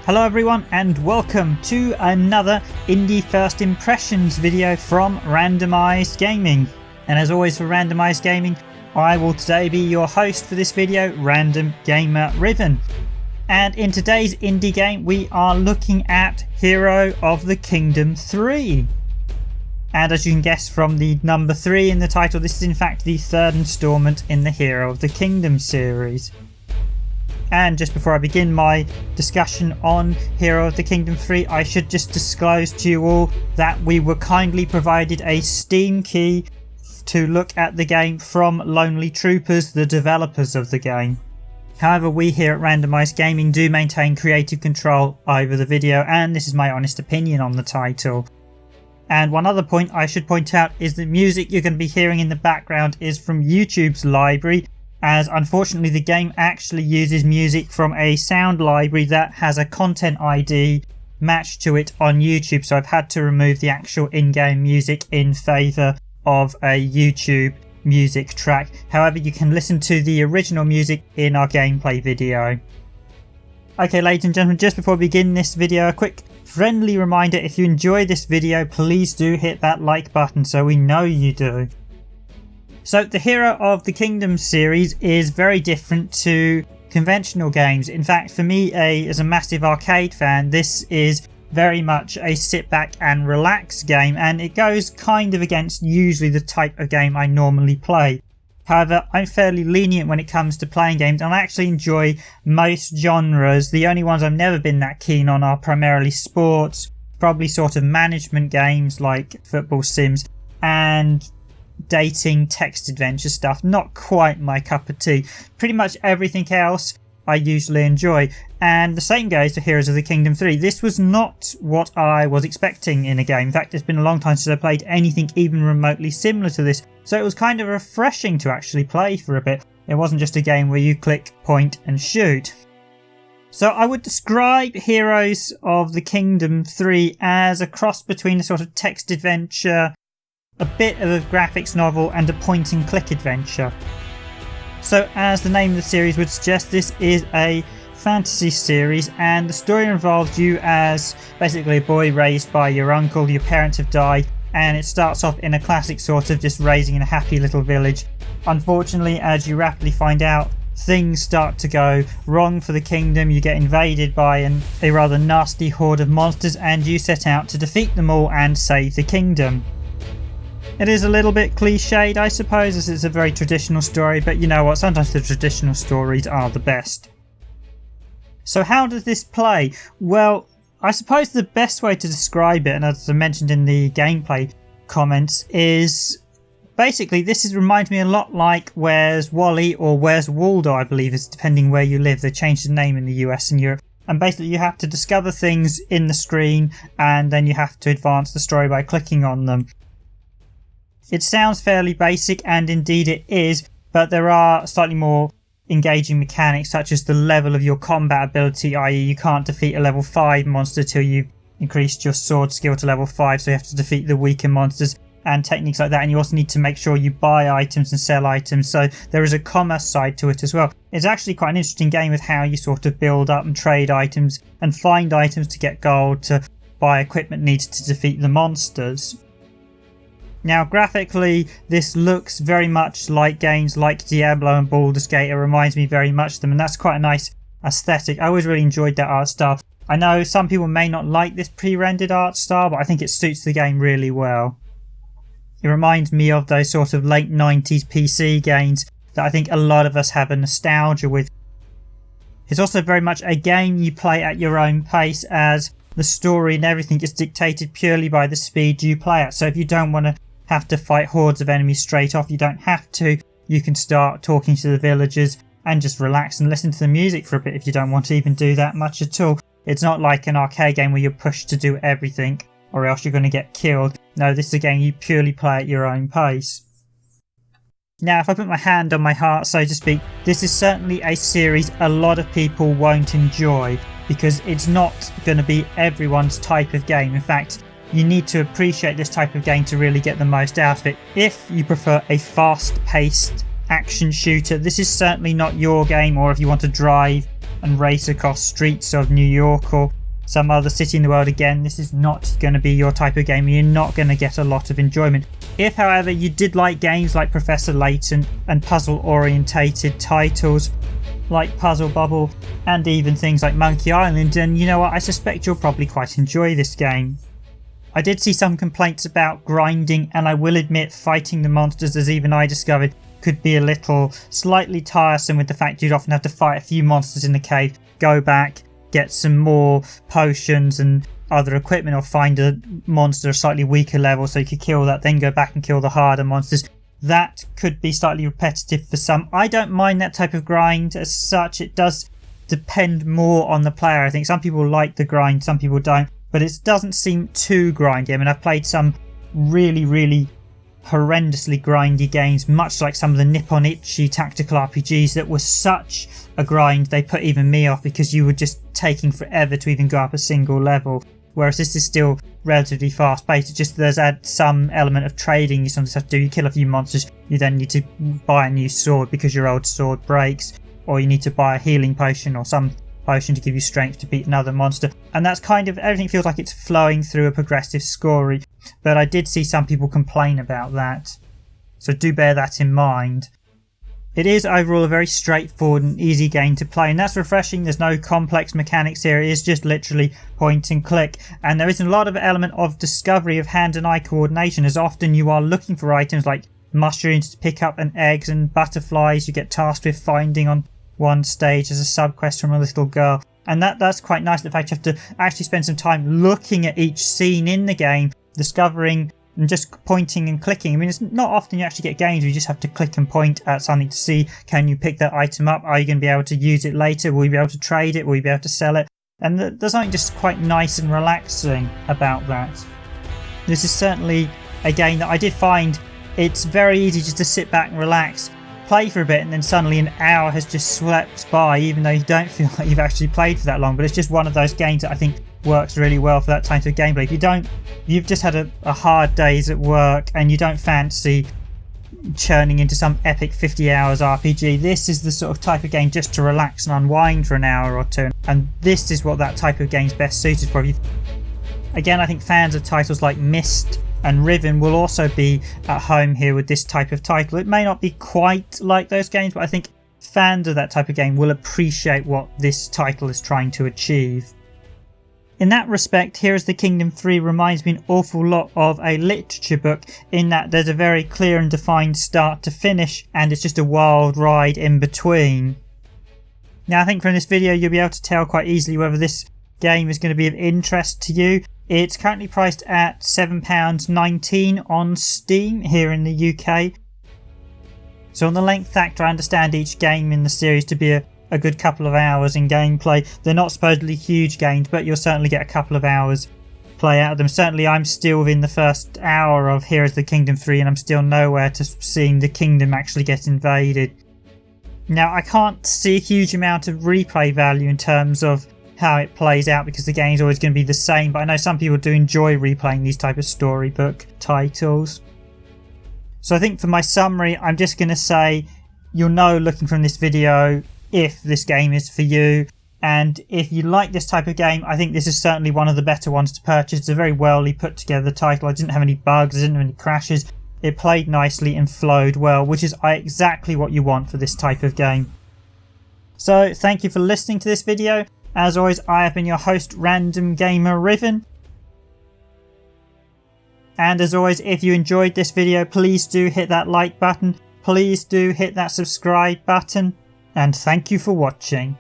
Hello everyone and welcome to another Indie First Impressions video from Randomised Gaming. And as always for Randomised Gaming, I will today be your host for this video, Random Gamer Riven. And in today's indie game we are looking at Hero of the Kingdom 3. And as you can guess from the number 3 in the title, this is in fact the third instalment in the Hero of the Kingdom series. And just before I begin my discussion on Hero of the Kingdom 3, I should just disclose to you all that we were kindly provided a Steam key to look at the game from Lonely Troopers, the developers of the game. However, we here at Randomised Gaming do maintain creative control over the video, and this is my honest opinion on the title. And one other point I should point out is the music you're going to be hearing in the background is from YouTube's library, as unfortunately the game actually uses music from a sound library that has a content ID matched to it on YouTube, so I've had to remove the actual in-game music in favour of a YouTube music track. However, you can listen to the original music in our gameplay video. Okay, ladies and gentlemen, just before we begin this video, a quick friendly reminder: if you enjoy this video, please do hit that like button so we know you do. So the Hero of the Kingdom series is very different to conventional games. In fact, for me, as a massive arcade fan, this is very much a sit back and relax game, and it goes kind of against usually the type of game I normally play. However, I'm fairly lenient when it comes to playing games, and I actually enjoy most genres. The only ones I've never been that keen on are primarily sports, probably sort of management games like football sims, and dating text adventure stuff. Not quite my cup of tea. Pretty much everything else I usually enjoy, and the same goes to Heroes of the Kingdom 3. This was not what I was expecting in a game. In fact, it's been a long time since I played anything even remotely similar to this, so it was kind of refreshing to actually play for a bit. It wasn't just a game where you click, point and shoot. So I would describe Heroes of the Kingdom 3 as a cross between a sort of text adventure, a bit of a graphics novel, and a point and click adventure. So as the name of the series would suggest, this is a fantasy series, and the story involves you as basically a boy raised by your uncle. Your parents have died, and it starts off in a classic sort of just raising in a happy little village. Unfortunately, as you rapidly find out, things start to go wrong for the kingdom. You get invaded by a rather nasty horde of monsters, and you set out to defeat them all and save the kingdom. It is a little bit cliched, I suppose, as it's a very traditional story, but you know what, sometimes the traditional stories are the best. So how does this play? Well, I suppose the best way to describe it, and as I mentioned in the gameplay comments, is basically this reminds me a lot like Where's Wally or Where's Waldo, I believe, is depending where you live. They changed the name in the US and Europe. And basically you have to discover things in the screen, and then you have to advance the story by clicking on them. It sounds fairly basic, and indeed it is, but there are slightly more engaging mechanics, such as the level of your combat ability, i.e. you can't defeat a level 5 monster till you've increased your sword skill to level 5, so you have to defeat the weaker monsters, and techniques like that. And you also need to make sure you buy items and sell items, so there is a commerce side to it as well. It's actually quite an interesting game with how you sort of build up and trade items and find items to get gold to buy equipment needed to defeat the monsters. Now graphically, this looks very much like games like Diablo and Baldur's Gate. It reminds me very much of them, and that's quite a nice aesthetic. I always really enjoyed that art style. I know some people may not like this pre-rendered art style, but I think it suits the game really well. It reminds me of those sort of late 90s PC games that I think a lot of us have a nostalgia with. It's also very much a game you play at your own pace, as the story and everything is dictated purely by the speed you play at. So if you don't want to have to fight hordes of enemies straight off, you don't have to. You can start talking to the villagers and just relax and listen to the music for a bit if you don't want to even do that much at all. It's not like an arcade game where you're pushed to do everything or else you're going to get killed. No, this is a game you purely play at your own pace. Now, if I put my hand on my heart, so to speak, this is certainly a series a lot of people won't enjoy, because it's not going to be everyone's type of game. In fact, you need to appreciate this type of game to really get the most out of it. If you prefer a fast-paced action shooter, this is certainly not your game. Or if you want to drive and race across streets of New York, or some other city in the world, again, this is not going to be your type of game. You're not going to get a lot of enjoyment. If, however, you did like games like Professor Layton and puzzle-orientated titles like Puzzle Bubble and even things like Monkey Island, and you know what, I suspect you'll probably quite enjoy this game. I did see some complaints about grinding, and I will admit fighting the monsters, as even I discovered, could be a little slightly tiresome, with the fact you'd often have to fight a few monsters in the cave, go back, get some more potions and other equipment, or find a monster a slightly weaker level so you could kill that, then go back and kill the harder monsters. That could be slightly repetitive for some. I don't mind that type of grind as such. It does depend more on the player. I think some people like the grind, some people don't, but it doesn't seem too grindy. I mean, I've played some really horrendously grindy games, much like some of the Nippon-ichi tactical RPGs that were such a grind they put even me off, because you were just taking forever to even go up a single level. Whereas this is still relatively fast paced. It just does add some element of trading. You sometimes have to do, you kill a few monsters, you then need to buy a new sword because your old sword breaks, or you need to buy a healing potion or some potion to give you strength to beat another monster. And that's kind of, everything feels like it's flowing through a progressive story, but I did see some people complain about that, so do bear that in mind. It is overall a very straightforward and easy game to play, and that's refreshing. There's no complex mechanics here. It is just literally point and click, and there is a lot of element of discovery of hand and eye coordination, as often you are looking for items like mushrooms to pick up and eggs and butterflies you get tasked with finding on one stage as a sub-quest from a little girl. And that's quite nice, the fact you have to actually spend some time looking at each scene in the game, discovering and just pointing and clicking. I mean, it's not often you actually get games where you just have to click and point at something to see, can you pick that item up? Are you going to be able to use it later? Will you be able to trade it? Will you be able to sell it? And there's something just quite nice and relaxing about that. This is certainly a game that I did find it's very easy just to sit back and relax, play for a bit, and then suddenly an hour has just swept by, even though you don't feel like you've actually played for that long. But it's just one of those games that I think works really well for that type of gameplay. If you've just had a hard days at work and you don't fancy churning into some epic 50 hours RPG, this is the sort of type of game just to relax and unwind for an hour or two, and this is what that type of game's best suited for. Again, I think fans of titles like Myst and Riven will also be at home here with this type of title. It may not be quite like those games, but I think fans of that type of game will appreciate what this title is trying to achieve. In that respect, Here is the Kingdom 3 reminds me an awful lot of a literature book, in that there's a very clear and defined start to finish, and it's just a wild ride in between. Now, I think from this video you'll be able to tell quite easily whether this game is going to be of interest to you. It's currently priced at £7.19 on Steam here in the UK. So on the length factor, I understand each game in the series to be a good couple of hours in gameplay. They're not supposedly huge games, but you'll certainly get a couple of hours play out of them. Certainly I'm still within the first hour of Here is the Kingdom 3, and I'm still nowhere to seeing the kingdom actually get invaded. Now, I can't see a huge amount of replay value in terms of how it plays out, because the game's always going to be the same, but I know some people do enjoy replaying these type of storybook titles. So I think for my summary, I'm just going to say you'll know looking from this video if this game is for you, and if you like this type of game, I think this is certainly one of the better ones to purchase. It's a very well put together title. It didn't have any bugs, it didn't have any crashes, it played nicely and flowed well, which is exactly what you want for this type of game. So thank you for listening to this video. As always, I have been your host, Random Gamer Riven. And as always, if you enjoyed this video, please do hit that like button, please do hit that subscribe button, and thank you for watching.